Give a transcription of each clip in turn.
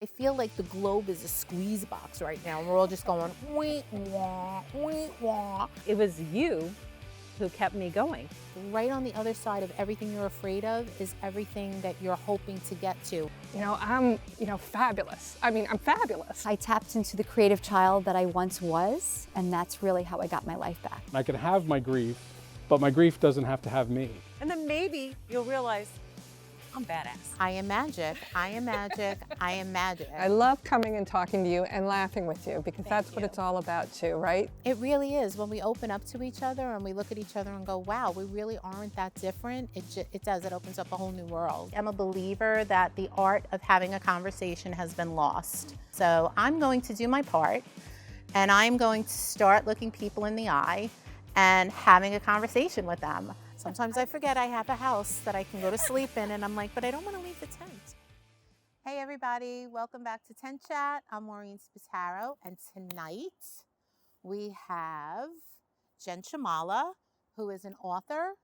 I feel like the globe is a squeeze box right now, and we're all just going, wee, wah, wee, wah. It was you who kept me going. Right on the other side of everything you're afraid of is everything that you're hoping to get to. I'm, fabulous. I'm fabulous. I tapped into the creative child that I once was, and that's really how I got my life back. I can have my grief, but my grief doesn't have to have me. And then maybe you'll realize I'm badass. I am magic, I am magic, I am magic. I love coming and talking to you and laughing with you because that's what it's all about too, right? It really is. When we open up to each other and we look at each other and go, wow, we really aren't that different, it does. It opens up a whole new world. I'm a believer that the art of having a conversation has been lost. So I'm going to do my part, and I'm going to start looking people in the eye and having a conversation with them. Sometimes I forget I have a house that I can go to sleep in, and I'm like, but I don't want to leave the tent. Hey everybody, welcome back to Tent Chat. I'm Maureen Spataro, and tonight we have Jen Shamala, who is an author,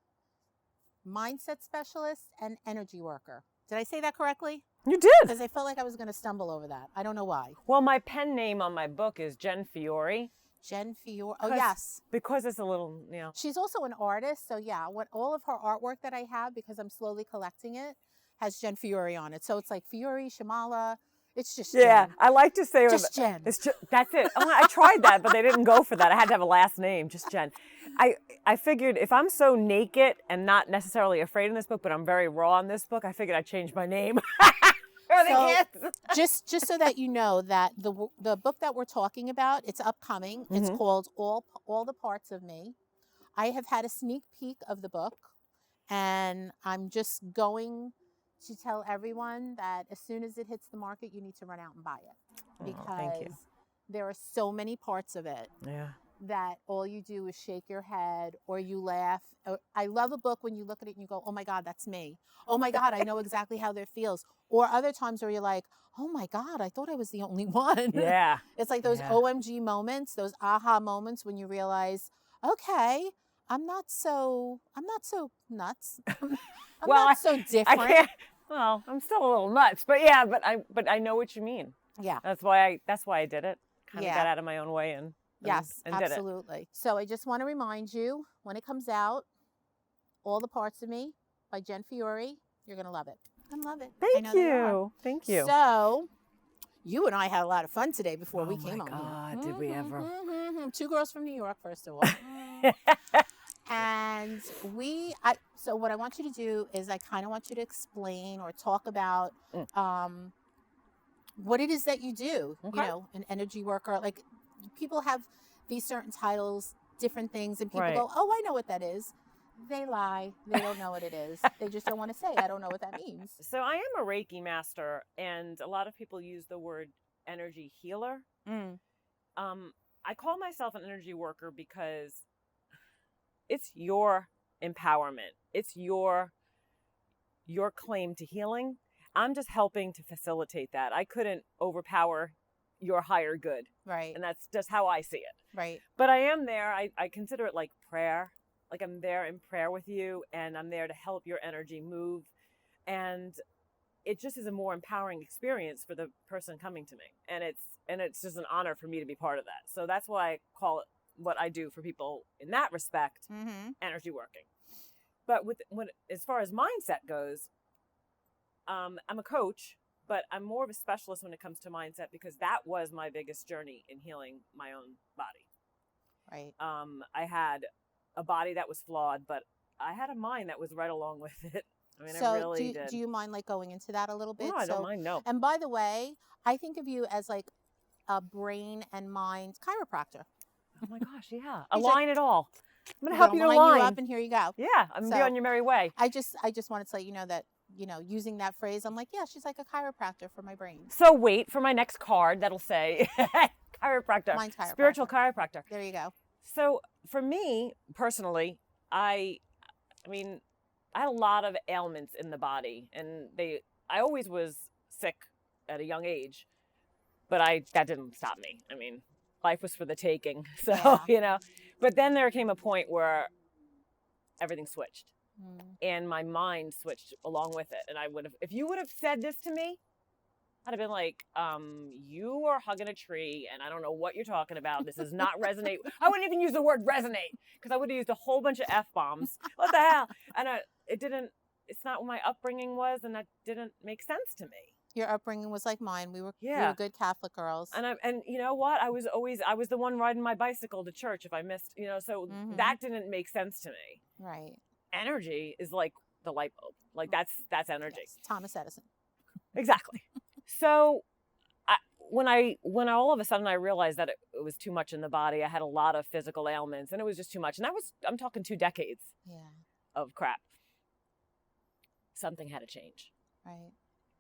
mindset specialist, and energy worker. Did I say that correctly? You did. Because I felt like I was going to stumble over that. I don't know why. Well, my pen name on my book is Jen Fiore. Jen Fiore. Oh, yes. Because it's a little, She's also an artist. So, yeah, all of her artwork that I have, because I'm slowly collecting it, has Jen Fiore on it. So it's like Fiore, Shamala. It's just Yeah, Jen. I like to say Just Jen. That's it. I tried that, but they didn't go for that. I had to have a last name, just Jen. I figured if I'm so naked and not necessarily afraid in this book, but I'm very raw in this book, I figured I'd change my name. So, just so that you know that the book that we're talking about, it's upcoming. Mm-hmm. It's called All the Parts of Me. I have had a sneak peek of the book, and I'm just going to tell everyone that as soon as it hits the market, you need to run out and buy it, because there are so many parts of it. Yeah. That all you do is shake your head or you laugh. I love a book when you look at it and you go, oh my God, that's me. Oh my God, I know exactly how that feels. Or other times where you're like, oh my God, I thought I was the only one. Yeah. It's like those OMG moments, those aha moments when you realize, okay, I'm not so nuts. I'm not so different. I'm still a little nuts, but yeah, but I know what you mean. Yeah. That's why I did it. Kind of got out of my own way and yes, and absolutely. Did it. So I just want to remind you, when it comes out, All the Parts of Me by Jen Fiore, you're going to love it. I love it. Thank you. Thank you. So you and I had a lot of fun today before we came on. Oh my God, did we ever? Two girls from New York, first of all. And so what I want you to do is I kind of want you to explain or talk about what it is that you do, an energy worker. Like, people have these certain titles, different things, and people go, oh, I know what that is. They lie. They don't know what it is. They just don't want to say, I don't know what that means. So I am a Reiki master, and a lot of people use the word energy healer. I call myself an energy worker because it's your empowerment. It's your claim to healing. I'm just helping to facilitate that. I couldn't overpower your higher good. Right. And that's just how I see it. Right. But I am there. I consider it like prayer. Like, I'm there in prayer with you, and I'm there to help your energy move. And it just is a more empowering experience for the person coming to me. And it's just an honor for me to be part of that. So that's why I call it what I do for people in that respect, energy working. But as far as mindset goes, I'm a coach, but I'm more of a specialist when it comes to mindset, because that was my biggest journey in healing my own body. Right. I had a body that was flawed, but I had a mind that was right along with it. I mean, so I really did. Do you mind going into that a little bit? No, I don't mind, no. And by the way, I think of you as like a brain and mind chiropractor. Oh my gosh, yeah. Align it all. I'm going to help you align align you up, and here you go. Yeah, I'm going to be on your merry way. I just wanted to let you know that, using that phrase, I'm like, yeah, she's like a chiropractor for my brain. So wait for my next card that'll say chiropractor. Mine's chiropractor. Spiritual chiropractor. There you go. So for me, personally, I had a lot of ailments in the body, and I always was sick at a young age, but that didn't stop me. I mean, life was for the taking. So, but then there came a point where everything switched. And my mind switched along with it. And if you would have said this to me I'd have been like, you are hugging a tree and I don't know what you're talking about. This does not resonate. I wouldn't even use the word resonate because I would have used a whole bunch of F-bombs. What the hell? And it's not what my upbringing was, and that didn't make sense to me. Your upbringing was like mine. We were good Catholic girls. And you know what? I was the one riding my bicycle to church if I missed, so that didn't make sense to me. Right. Energy is like the light bulb. Like that's energy. Yes. Thomas Edison. Exactly. So when all of a sudden I realized that it was too much in the body, I had a lot of physical ailments and it was just too much. And I'm talking 2 decades of crap. Something had to change. Right.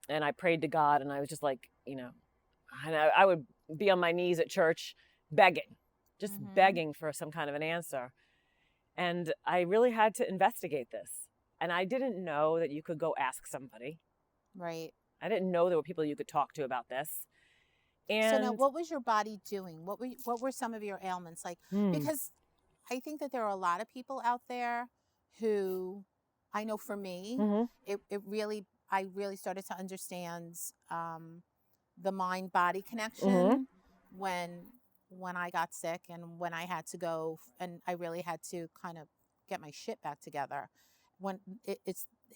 And I prayed to God and I was just like, and I would be on my knees at church begging, just begging for some kind of an answer. And I really had to investigate this. And I didn't know that you could go ask somebody. Right. I didn't know there were people you could talk to about this. And so now, what was your body doing? What were some of your ailments like? Because I think that there are a lot of people out there who, I know for me, I really started to understand the mind-body connection when I got sick and when I had to go, and I really had to kind of get my shit back together. When it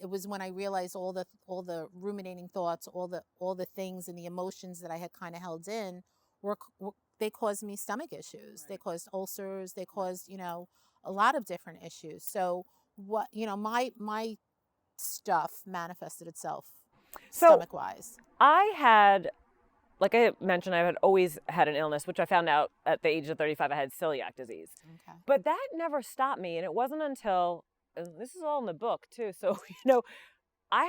was when I realized all the ruminating thoughts, all the things and the emotions that I had kind of held in they caused me stomach issues. Right. They caused ulcers. They caused a lot of different issues. So what my stuff manifested itself stomach wise. I had, like I mentioned, I had always had an illness, which I found out at the age of 35. I had celiac disease. Okay. But that never stopped me, and it wasn't until, and this is all in the book too, so I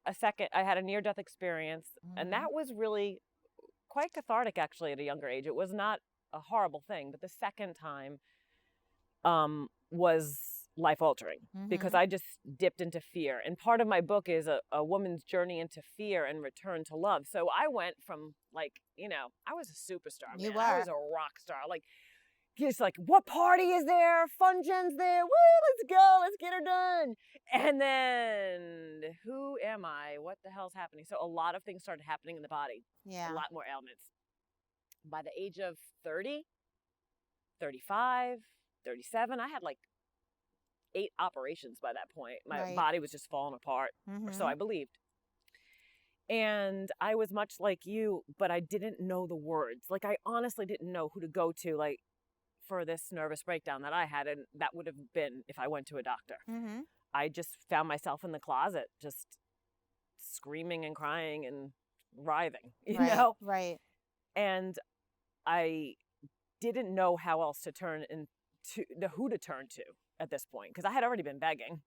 had a near-death experience, and that was really quite cathartic actually at a younger age. It was not a horrible thing, but the second time was life-altering because I just dipped into fear. And part of my book is a woman's journey into fear and return to love. So I went from I was a superstar. Man. You were. I was a rock star. Just what party is there? Fun Jen's there. Woo, let's go. Let's get her done. And then who am I? What the hell's happening? So a lot of things started happening in the body. Yeah. A lot more ailments. By the age of 30, 35, 37, I had 8 operations by that point. My body was just falling apart, or so I believed. And I was much like you, but I didn't know the words. I honestly didn't know who to go to, for this nervous breakdown that I had, and that would have been if I went to a doctor. I just found myself in the closet, just screaming and crying and writhing, you know? Right. And I didn't know how else to turn into who to turn to at this point, because I had already been begging.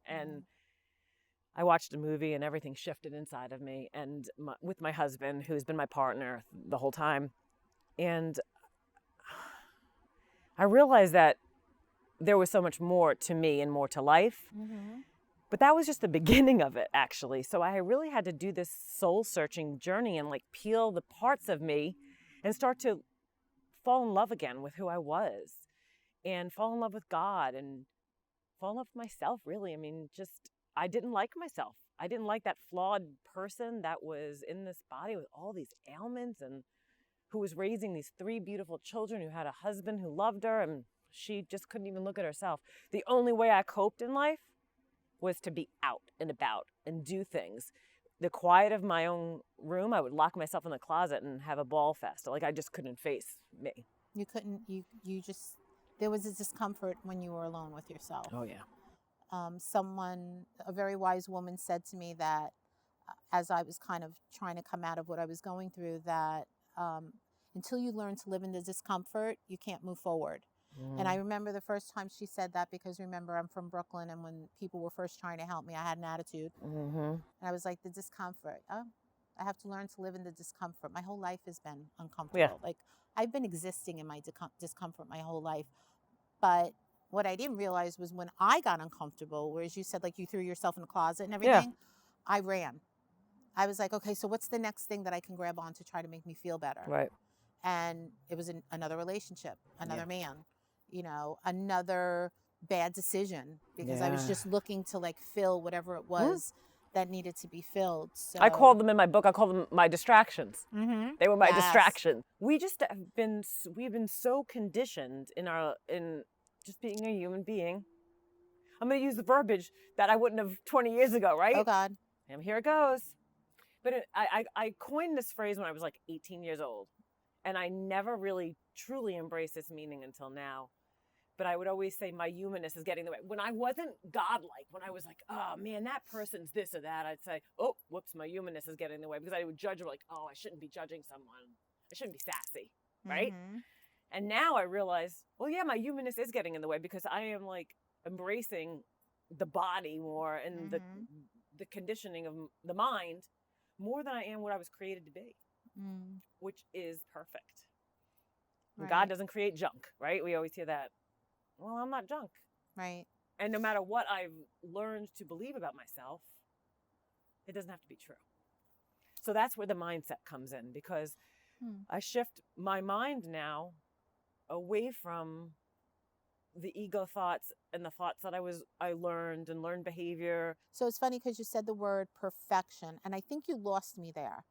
And I watched a movie and everything shifted inside of me, and with my husband, who's been my partner the whole time. And I realized that there was so much more to me and more to life. But that was just the beginning of it, actually. So I really had to do this soul-searching journey and peel the parts of me and start to fall in love again with who I was, and fall in love with God and fall in love with myself, really. I mean, I didn't like myself. I didn't like that flawed person that was in this body with all these ailments, and who was raising these 3 beautiful children, who had a husband who loved her, and she just couldn't even look at herself. The only way I coped in life was to be out and about and do things. The quiet of my own room, I would lock myself in the closet and have a ball fest. I just couldn't face me. You couldn't, there was a discomfort when you were alone with yourself. Oh, yeah. A very wise woman said to me that as I was kind of trying to come out of what I was going through, that until you learn to live in the discomfort, you can't move forward. And I remember the first time she said that, because remember, I'm from Brooklyn, and when people were first trying to help me, I had an attitude. And I was like, the discomfort. Oh, I have to learn to live in the discomfort. My whole life has been uncomfortable. Yeah. I've been existing in my discomfort my whole life. But what I didn't realize was when I got uncomfortable, whereas you said you threw yourself in a closet and everything, I ran. I was like, okay, so what's the next thing that I can grab on to try to make me feel better? Right. And it was another relationship, another man, another bad decision, because I was just looking to fill whatever it was that needed to be filled. So I called them in my book, I call them my distractions. Mhm. They were my Yes. distractions. We've been so conditioned in just being a human being. I'm going to use the verbiage that I wouldn't have 20 years ago, right? Oh God. And here it goes. But I coined this phrase when I was like 18 years old, and I never really truly embraced this meaning until now. But I would always say my humanness is getting in the way. When I wasn't godlike, when I was like, oh man, that person's this or that, I'd say, oh, whoops, my humanness is getting in the way, because I would judge her like, oh, I shouldn't be judging someone. I shouldn't be sassy, right? Mhm. And now I realize, well, yeah, my humanness is getting in the way, because I am like embracing the body more and the conditioning of the mind more than I am what I was created to be, which is perfect. Right. God doesn't create junk, right? We always hear that. Well, I'm not junk. Right. And no matter what I've learned to believe about myself, it doesn't have to be true. So that's where the mindset comes in, because I shift my mind now away from the ego thoughts and the thoughts that I learned and learned behavior. So it's funny because you said the word perfection, and I think you lost me there.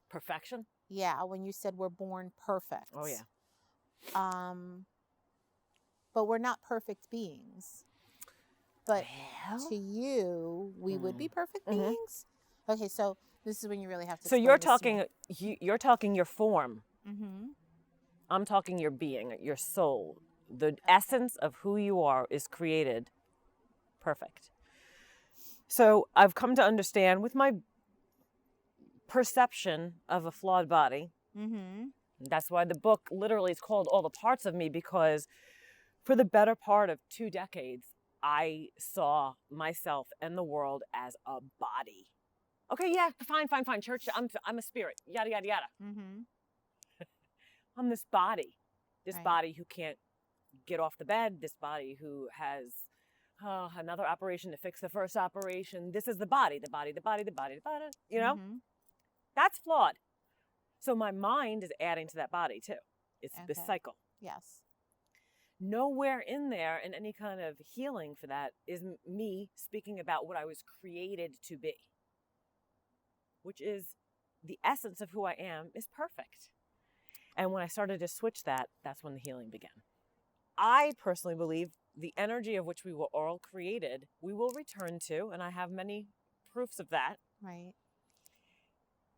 Perfection? Yeah, when you said we're born perfect. Oh, yeah. But we're not perfect beings. But Well, to you, we would be perfect beings? Okay, so this is when you really have to So explain you're this to me. talking you're talking your form. Mhm. I'm talking your being, your soul. The essence of who you are is created perfect. So I've come to understand with my perception of a flawed body. That's why the book literally is called All the Parts of Me, because for the better part of 2 decades, I saw myself and the world as a body. Okay, yeah, fine. Church, I'm a spirit, yada, yada, yada. I'm this body. This body who can't get off the bed. This body who has another operation to fix the first operation. This is the body. You know? That's flawed. So my mind is adding to that body too. It's this cycle. Yes. Nowhere in there in any kind of healing for that is me speaking about what I was created to be, which is the essence of who I am is perfect. And when I started to switch that, that's when the healing began. I personally believe the energy of which we were all created, we will return to, and I have many proofs of that. Right.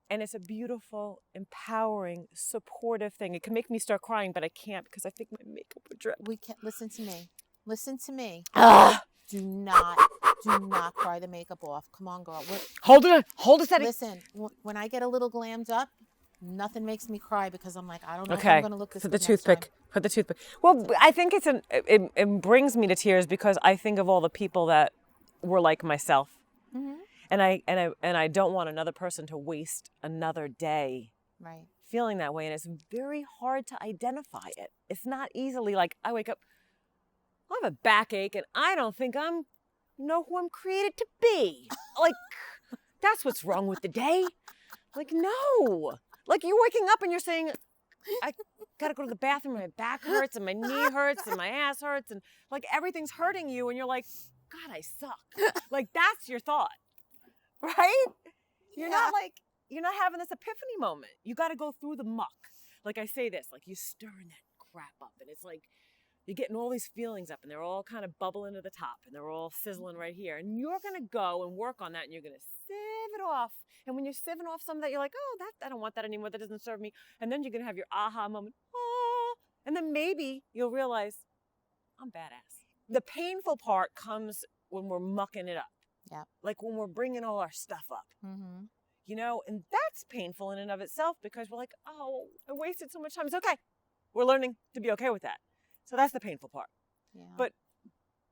And it's a beautiful, empowering, supportive thing. It can make me start crying, but I can't because I think my makeup would drip. We can't listen to me. Listen to me. Ah! Do not cry the makeup off. Come on, girl. Hold a second. Listen, when I get a little glammed up, nothing makes me cry because I'm like, I don't know if Okay. I'm going to look this Put good the next time. toothpick. Put the toothpick. Well, I think it brings me to tears because I think of all the people that were like myself. And I don't want another person to waste another day feeling that way. And it's very hard to identify it. It's not easily like I wake up, I have a backache and I don't think I know who I'm created to be. Like, that's what's wrong with the day. Like, no. Like, you're waking up and you're saying, I got to go to the bathroom, my back hurts and my knee hurts and my ass hurts. And like, everything's hurting you. And you're like, God, I suck. Like, that's your thought. Right? You're not having this epiphany moment. You got to go through the muck. Like I say this, like you stirring that crap up and it's like you're getting all these feelings up and they're all kind of bubbling to the top and they're all sizzling right here. And you're going to go and work on that and you're going to sieve it off. And when you're sieving off some of that, you're like, oh, I don't want that anymore. That doesn't serve me. And then you're going to have your aha moment. Oh, and then maybe you'll realize I'm badass. The painful part comes when we're mucking it up. Yeah. Like when we're bringing all our stuff up, you know, and that's painful in and of itself because we're like, oh, I wasted so much time. It's okay. We're learning to be okay with that. So that's the painful part. Yeah. But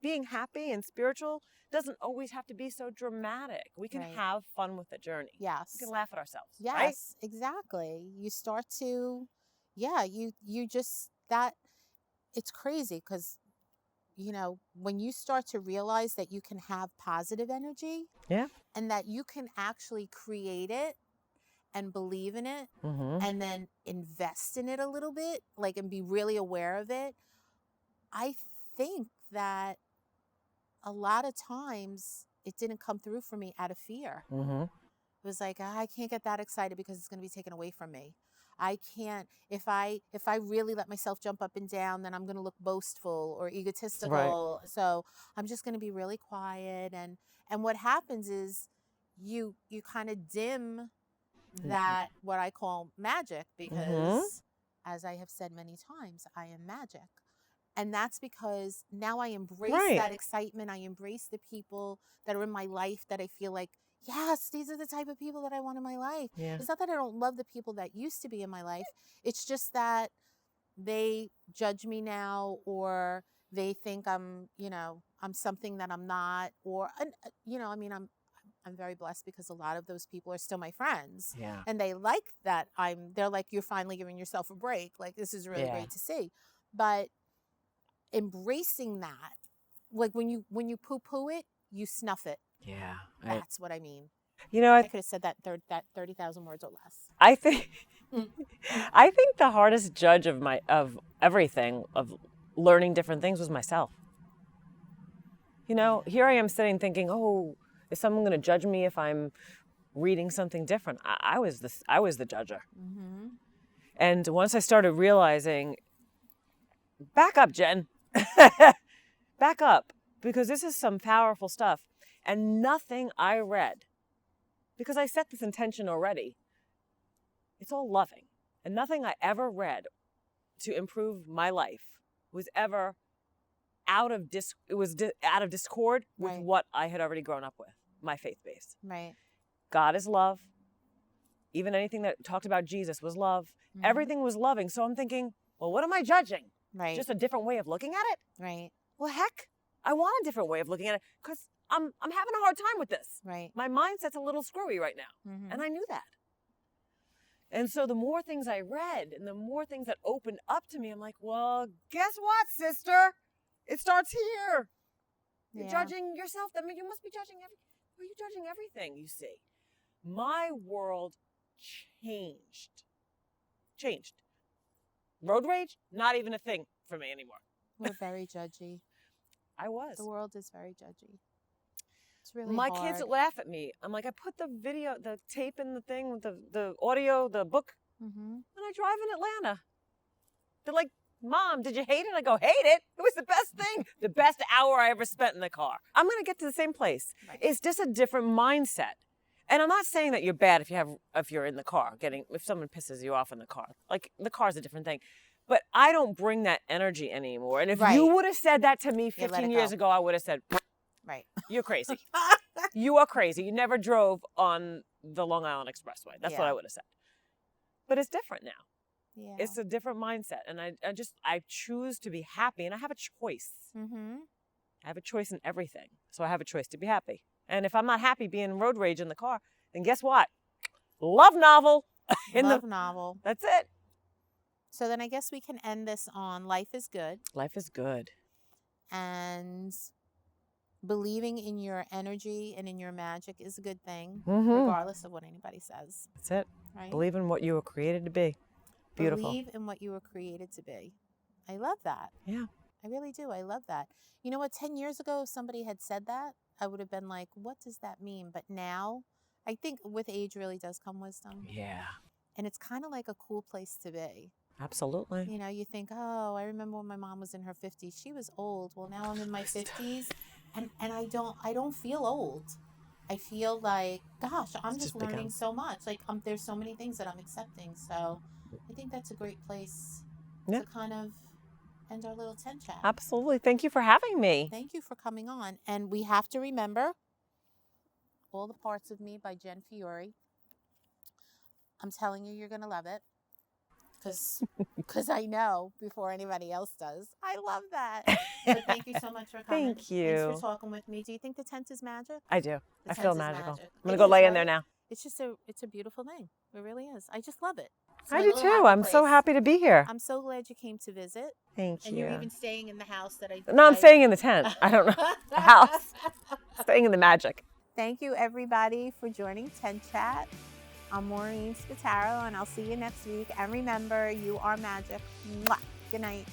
being happy and spiritual doesn't always have to be so dramatic. We can have fun with the journey. Yes. We can laugh at ourselves. Yes, right? Exactly. You start to, you just, it's crazy because, you know, when you start to realize that you can have positive energy and that you can actually create it and believe in it and then invest in it a little bit, like, and be really aware of it, I think that a lot of times it didn't come through for me out of fear. Mm-hmm. It was like, I can't get that excited because it's going to be taken away from me. I can't, if I really let myself jump up and down, then I'm going to look boastful or egotistical. Right. So I'm just going to be really quiet. And what happens is you kind of dim that, what I call magic, because as I have said many times, I am magic. And that's because now I embrace that excitement. I embrace the people that are in my life that I feel like, yes, these are the type of people that I want in my life. Yeah. It's not that I don't love the people that used to be in my life. It's just that they judge me now, or they think I'm, I'm something that I'm not, or, I mean, I'm very blessed because a lot of those people are still my friends. Yeah. And they like that they're like, you're finally giving yourself a break. Like, this is really great to see. But embracing that, like when you poo-poo it, you snuff it. Yeah. That's what I mean. I could have said that 30,000 words or less. I think the hardest judge of everything, of learning different things, was myself. Here I am sitting thinking, oh, is someone going to judge me if I'm reading something different? I was the judger. Mm-hmm. And once I started realizing, back up, Jen, back up, because this is some powerful stuff. And nothing I read, because I set this intention already, it's all loving. And nothing I ever read to improve my life was ever out of discord with what I had already grown up with, my faith base. Right. God is love. Even anything that talked about Jesus was love. Mm-hmm. Everything was loving. So I'm thinking, well, what am I judging? Right. Just a different way of looking at it? Right. Well, heck, I want a different way of looking at it, because I'm having a hard time with this. Right. My mindset's a little screwy right now. Mm-hmm. And I knew that. And so the more things I read and the more things that opened up to me, I'm like, well, guess what, sister? It starts here. You're judging yourself. I mean, you must be judging you're judging everything you see. My world changed. Road rage, not even a thing for me anymore. We're very judgy. I was. The world is very judgy. It's really My hard. kids laugh at me. I'm like, I put the video, the tape in the thing with the audio, the book, and I drive in Atlanta. They're like, Mom, did you hate it? I go, hate it? It was the best thing. The best hour I ever spent in the car. I'm going to get to the same place. Right. It's just a different mindset. And I'm not saying that you're bad if you're in the car, if someone pisses you off in the car. Like, the car's a different thing. But I don't bring that energy anymore. And if you would have said that to me 15 years ago, I would have said, right, you're crazy. You are crazy. You never drove on the Long Island Expressway. That's what I would have said. But it's different now. Yeah. It's a different mindset. And I choose to be happy. And I have a choice. Mm-hmm. I have a choice in everything. So I have a choice to be happy. And if I'm not happy being road rage in the car, then guess what? Love novel. Novel. That's it. So then I guess we can end this on life is good. Life is good. And believing in your energy and in your magic is a good thing, Mm-hmm. regardless of what anybody says. That's it. Right? Believe in what you were created to be. Beautiful. Believe in what you were created to be. I love that. Yeah. I really do. I love that. You know what? 10 years ago, if somebody had said that, I would have been like, what does that mean? But now, I think with age really does come wisdom. Yeah. And it's kind of like a cool place to be. Absolutely. You know, you think, oh, I remember when my mom was in her 50s. She was old. Well, now I'm in my 50s, and I don't feel old. I feel like, gosh, I'm just learning so much. Like, there's so many things that I'm accepting. So I think that's a great place to kind of end our little 10 chat. Absolutely. Thank you for having me. Thank you for coming on. And we have to remember All the Parts of Me by Jen Fiore. I'm telling you, you're going to love it. Because I know before anybody else does. I love that. But thank you so much for coming. Thank you. Thanks for talking with me. Do you think the tent is magic? I do. The I tent feel is magical. magic. I'm going It to go is, lay in right? there now. It's just it's a beautiful thing. It really is. I just love it. It's I my do little too. happy I'm so place. happy to be here. I'm so glad you came to visit. Thank And you. you're even staying in the house that I... No, I'm staying in the tent. I don't know. The house. Staying in the magic. Thank you, everybody, for joining Tent Chat. I'm Maureen Spataro, and I'll see you next week. And remember, you are magic. Mwah. Good night.